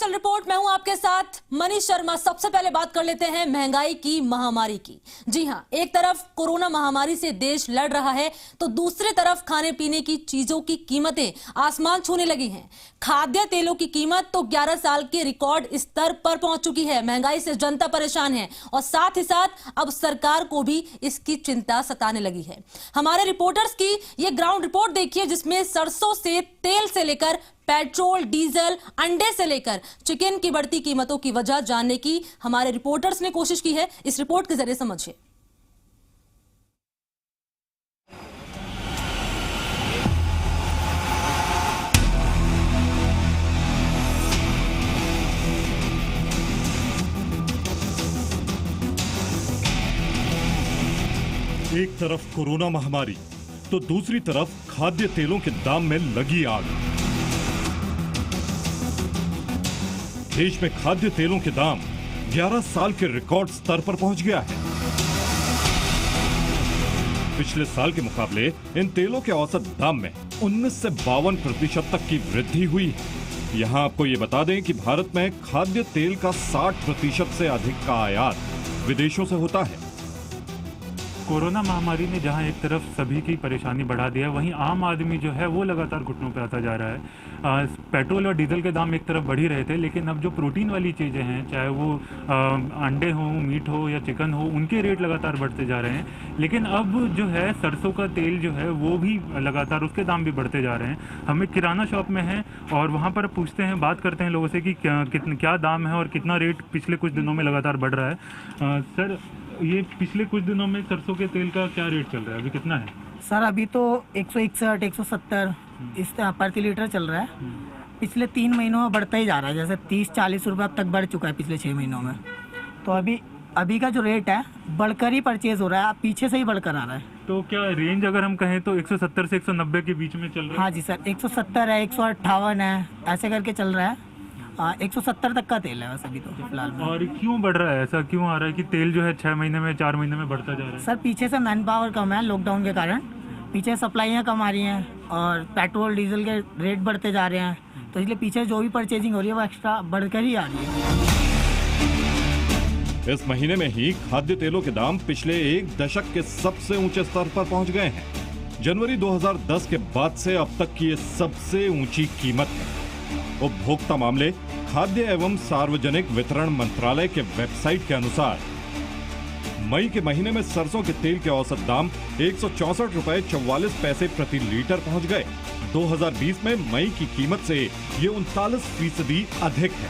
Special report. मैं हूं आपके साथ मनीष शर्मा। सबसे पहले बात कर लेते हैं महंगाई की, महामारी की। जी हां, एक तरफ कोरोना महामारी से देश लड़ रहा है तो दूसरी तरफ खाने पीने की चीजों की कीमतें आसमान छूने लगी हैं। खाद्य तेलों की कीमत तो 11 साल के रिकॉर्ड स्तर पर पहुंच चुकी है। महंगाई से जनता परेशान है और साथ ही साथ अब सरकार को भी इसकी चिंता सताने लगी है। हमारे रिपोर्टर्स की ये ग्राउंड रिपोर्ट देखिए, जिसमें सरसों से तेल से लेकर पेट्रोल, डीजल, अंडे से लेकर चिकन की बढ़ती कीमतों की वजह जानने की हमारे रिपोर्टर्स ने कोशिश की है। इस रिपोर्ट के जरिए समझिए। एक तरफ कोरोना महामारी तो दूसरी तरफ खाद्य तेलों के दाम में लगी आग। देश में खाद्य तेलों के दाम 11 साल के रिकॉर्ड स्तर पर पहुंच गया है। पिछले साल के मुकाबले इन तेलों के औसत दाम में 19 से 52% तक की वृद्धि हुई है। यहां आपको ये बता दें कि भारत में खाद्य तेल का 60% से अधिक का आयात विदेशों से होता है। कोरोना महामारी ने जहां एक तरफ सभी की परेशानी बढ़ा दिया है, वहीं आम आदमी जो है वो लगातार घुटनों पे आता जा रहा है। पेट्रोल और डीजल के दाम एक तरफ बढ़ ही रहे थे, लेकिन अब जो प्रोटीन वाली चीज़ें हैं, चाहे वो अंडे हो, मीट हो या चिकन हो, उनके रेट लगातार बढ़ते जा रहे हैं। लेकिन अब जो है सरसों का तेल जो है वो भी लगातार उसके दाम भी बढ़ते जा रहे हैं। हम एक किराना शॉप में हैं और वहाँ पर पूछते हैं, बात करते हैं लोगों से कि क्या दाम है और कितना रेट पिछले कुछ दिनों में लगातार बढ़ रहा है। सर, ये पिछले कुछ दिनों में सरसों के तेल का क्या रेट चल रहा है, अभी कितना है? सर अभी तो 161, 170 इस तरह प्रति लीटर चल रहा है। पिछले 3 महीनों में बढ़ता ही जा रहा है, जैसे 30-40 रुपये अब तक बढ़ चुका है पिछले 6 महीनों में। तो अभी का जो रेट है बढ़कर ही परचेज हो रहा है, पीछे से ही बढ़कर आ रहा है। तो क्या रेंज अगर हम कहें तो 170 से 190 के बीच में चल रहा है? हाँ जी सर, 170 है, 158 है, ऐसे करके चल रहा है। 170 तक का तेल है वैसे अभी तो फिलहाल में। और क्यों बढ़ रहा है, ऐसा क्यों आ रहा है कि तेल जो है 6 महीने में 4 महीने में बढ़ता जा रहा है? सर पीछे से मैन पावर कम है लॉकडाउन के कारण, पीछे सप्लाइयाँ कम आ रही हैं और पेट्रोल डीजल के रेट बढ़ते जा रहे हैं, तो इसलिए पीछे जो भी परचेजिंग हो रही है वो एक्स्ट्रा बढ़कर ही आ रही है। इस महीने में ही खाद्य तेलों के दाम पिछले 1 दशक के सबसे ऊंचे स्तर पर पहुंच गए हैं। जनवरी 2010 के बाद से अब तक की ये सबसे ऊंची कीमत है। उपभोक्ता मामले, खाद्य एवं सार्वजनिक वितरण मंत्रालय के वेबसाइट के अनुसार मई के महीने में सरसों के तेल के औसत दाम 164 रुपए 44 पैसे प्रति लीटर पहुंच गए। 2020 में मई की कीमत से ये 39% अधिक है।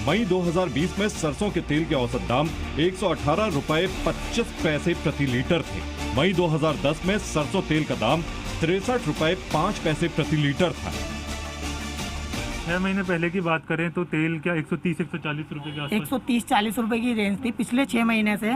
मई 2020 में सरसों के तेल के औसत दाम 118 रुपए 25 पैसे प्रति लीटर थे। मई 2010 में सरसों तेल का दाम 63 रुपए 5 पैसे प्रति लीटर था। 6 महीने पहले की बात करें तो तेल क्या 130-140 रुपए के आसपास? 130-40 रुपए की रेंज थी। पिछले 6 महीने से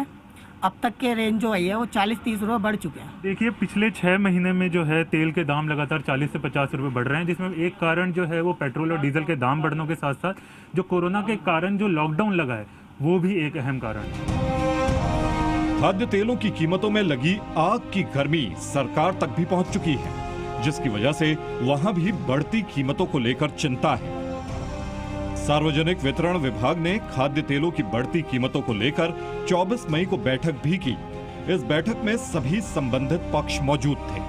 अब तक के रेंज जो है वो 40-30 रुपए बढ़ चुके हैं। देखिए, पिछले 6 महीने में जो है तेल के दाम लगातार 40 से 50 रुपए बढ़ रहे हैं, जिसमें एक कारण जो है वो पेट्रोल और डीजल के दाम बढ़ने के साथ साथ जो कोरोना के कारण जो लॉकडाउन लगा है वो भी एक अहम कारण है। खाद्य तेलों की कीमतों में लगी आग की गर्मी सरकार तक भी पहुंच चुकी है, जिसकी वजह से वहां भी बढ़ती कीमतों को लेकर चिंता है। सार्वजनिक वितरण विभाग ने खाद्य तेलों की बढ़ती कीमतों को लेकर 24 मई को बैठक भी की। इस बैठक में सभी संबंधित पक्ष मौजूद थे।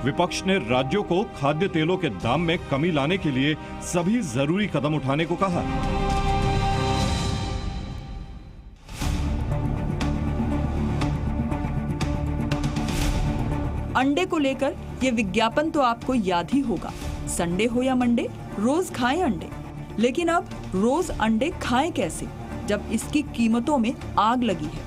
विपक्ष ने राज्यों को खाद्य तेलों के दाम में कमी लाने के लिए सभी जरूरी कदम उठाने को कहा। अंडे को लेकर ये विज्ञापन तो आपको याद ही होगा। संडे हो या मंडे, रोज खाएं अंडे। लेकिन अब रोज अंडे खाएं कैसे, जब इसकी कीमतों में आग लगी है।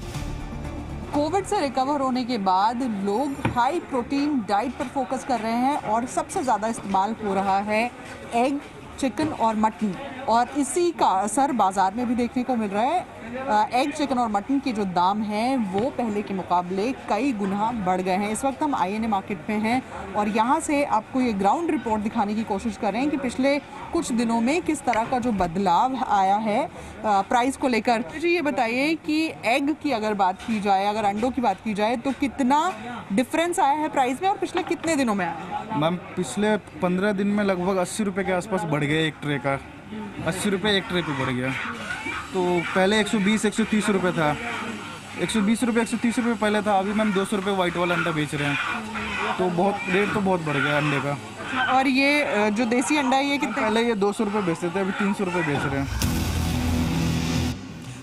कोविड से रिकवर होने के बाद लोग हाई प्रोटीन डाइट पर फोकस कर रहे हैं और सबसे ज़्यादा इस्तेमाल हो रहा है एग, चिकन और मटन, और इसी का असर बाज़ार में भी देखने को मिल रहा है। एग, चिकन और मटन के जो दाम हैं वो पहले के मुकाबले कई गुना बढ़ गए हैं। इस वक्त हम INA मार्केट में हैं और यहाँ से आपको ये ग्राउंड रिपोर्ट दिखाने की कोशिश कर रहे हैं कि पिछले कुछ दिनों में किस तरह का जो बदलाव आया है प्राइस को लेकर। जी ये बताइए कि एग की अगर बात की जाए, अगर अंडों की बात की जाए, तो कितना डिफरेंस आया है प्राइस में और पिछले कितने दिनों में आया है? मैम पिछले 15 दिन में लगभग 80 रुपये के आसपास बढ़ गए एक ट्रे का। 80 रुपये एक ट्रे पे बढ़ गया। तो पहले 120 130 रुपये था, 120 रुपये 130 रुपये पहले था, अभी मैम 200 रुपये वाइट वाला अंडा बेच रहे हैं। तो बहुत रेट तो बहुत बढ़ गया अंडे का। और ये जो देसी अंडा है ये कितने? पहले ये 200 रुपये बेचते थे, अभी 300 रुपये बेच रहे हैं।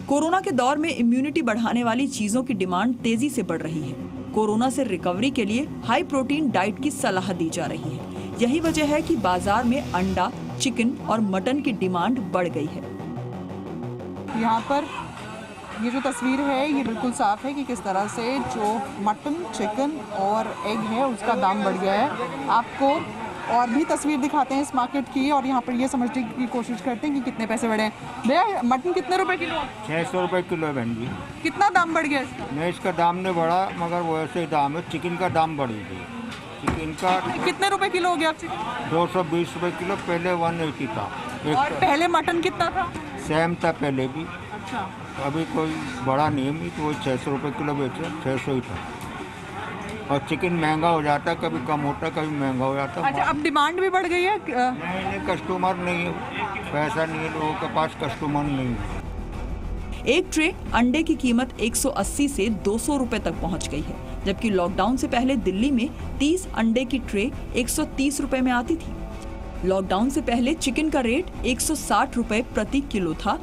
कोरोना के दौर में इम्यूनिटी बढ़ाने वाली चीजों की डिमांड तेजी से बढ़ रही है। कोरोना से रिकवरी के लिए हाई प्रोटीन डाइट की सलाह दी जा रही है। यही वजह है कि बाजार में अंडा, चिकन और मटन की डिमांड बढ़ गई है। यहाँ पर ये जो तस्वीर है ये बिल्कुल साफ है कि किस तरह से जो मटन, चिकन और एग है उसका दाम बढ़ गया है। आपको और भी तस्वीर दिखाते हैं इस मार्केट की और यहाँ पर ये समझने की कोशिश करते हैं कि कितने पैसे बढ़े हैं। भैया मटन कितने रुपए किलो? 600 रुपये किलो है बहन जी। कितना दाम बढ़ गया इसका? नहीं, इसका दाम नहीं बढ़ा, मगर वैसे ही दाम है। चिकन का दाम बढ़ी गई। चिकन का कितने रुपए किलो हो गया आपसे? 220 रुपये किलो, पहले 180 था। और पहले मटन कितना था? सेम था पहले भी। अच्छा, अभी कोई बड़ा नहीं है, तो वही 600 रुपये किलो बेचे, 600 ही था। और चिकन महंगा हो जाता है, कभी कम होता है, कभी महंगा हो जाता है। अच्छा, अब डिमांड भी बढ़ गई है। नहीं, कस्टमर नहीं है, पैसा नहीं है लोगों के पास, कस्टमर नहीं है। एक ट्रे अंडे की कीमत 180 से 200 रुपए तक पहुंच गई है, जबकि लॉकडाउन से पहले दिल्ली में 30 अंडे की ट्रे 130 रुपए में आती थी। लॉकडाउन से पहले चिकन का रेट 160 रुपए प्रति किलो था,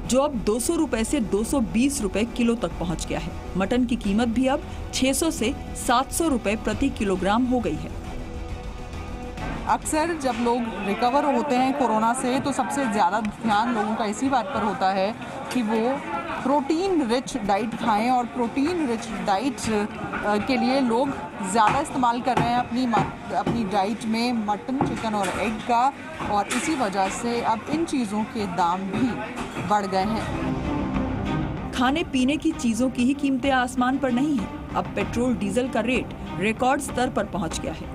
जो अब 200 रुपए से 220 रुपए किलो तक पहुंच गया है। मटन की कीमत भी अब 600 से 700 रुपए प्रति किलोग्राम हो गई है। अक्सर जब लोग रिकवर होते हैं कोरोना से तो सबसे ज़्यादा ध्यान लोगों का इसी बात पर होता है कि वो प्रोटीन रिच डाइट खाएं और प्रोटीन रिच डाइट के लिए लोग ज़्यादा इस्तेमाल कर रहे हैं अपनी डाइट में मटन, चिकन और एग का, और इसी वजह से अब इन चीज़ों के दाम भी बढ़ गए हैं। खाने पीने की चीजों की ही कीमतें आसमान पर नहीं है। अब पेट्रोल डीजल का रेट रिकॉर्ड स्तर पर पहुंच गया है।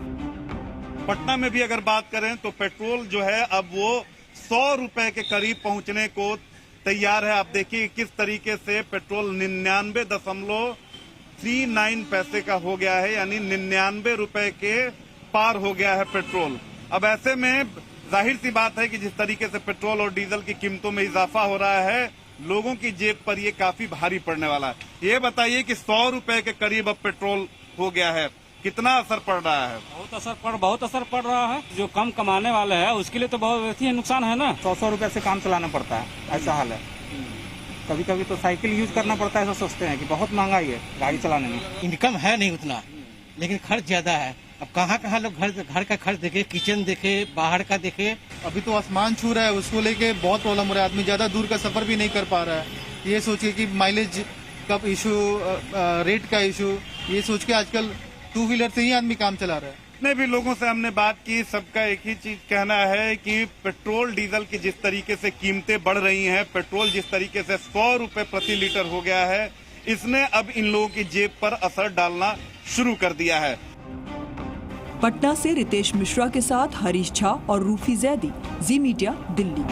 पटना में भी अगर बात करें तो पेट्रोल जो है अब वो 100 रुपए के करीब पहुंचने को तैयार है। आप देखिए किस तरीके से पेट्रोल 99.39 पैसे का हो गया है, यानी 99 रुपए के पार हो गया है पेट्रोल। अब ऐसे में जाहिर सी बात है कि जिस तरीके से पेट्रोल और डीजल की कीमतों में इजाफा हो रहा है, लोगों की जेब पर ये काफी भारी पड़ने वाला है। ये बताइए कि 100 रुपए के करीब अब पेट्रोल हो गया है, कितना असर पड़ रहा है? बहुत असर पड़ रहा है। जो कम कमाने वाले हैं उसके लिए तो बहुत ही नुकसान है ना। 100 रुपए से काम चलाना पड़ता है, ऐसा हाल है। कभी कभी तो साइकिल यूज करना पड़ता है, ऐसा सोचते हैं कि बहुत महंगाई है गाड़ी चलाने में। इनकम है नहीं उतना, लेकिन खर्च ज्यादा है। अब कहाँ लोग घर का खर्च देखे, किचन देखे, बाहर का देखे। अभी तो आसमान छू रहा है, उसको लेके बहुत प्रॉब्लम हो रहा है। आदमी ज़्यादा दूर का सफ़र भी नहीं कर पा रहा है। ये सोचिए कि माइलेज का इशू, रेट का इशू, ये सोच के आजकल 2 व्हीलर से ही आदमी काम चला रहा है। जितने भी लोगों से हमने बात की, सबका एक ही चीज कहना है कि पेट्रोल डीजल की जिस तरीके से कीमतें बढ़ रही हैं, पेट्रोल जिस तरीके से 100 रुपए प्रति लीटर हो गया है, इसने अब इन लोगों की जेब पर असर डालना शुरू कर दिया है। पटना से रितेश मिश्रा के साथ हरीश झा और रूफी जैदी, जी मीडिया, दिल्ली।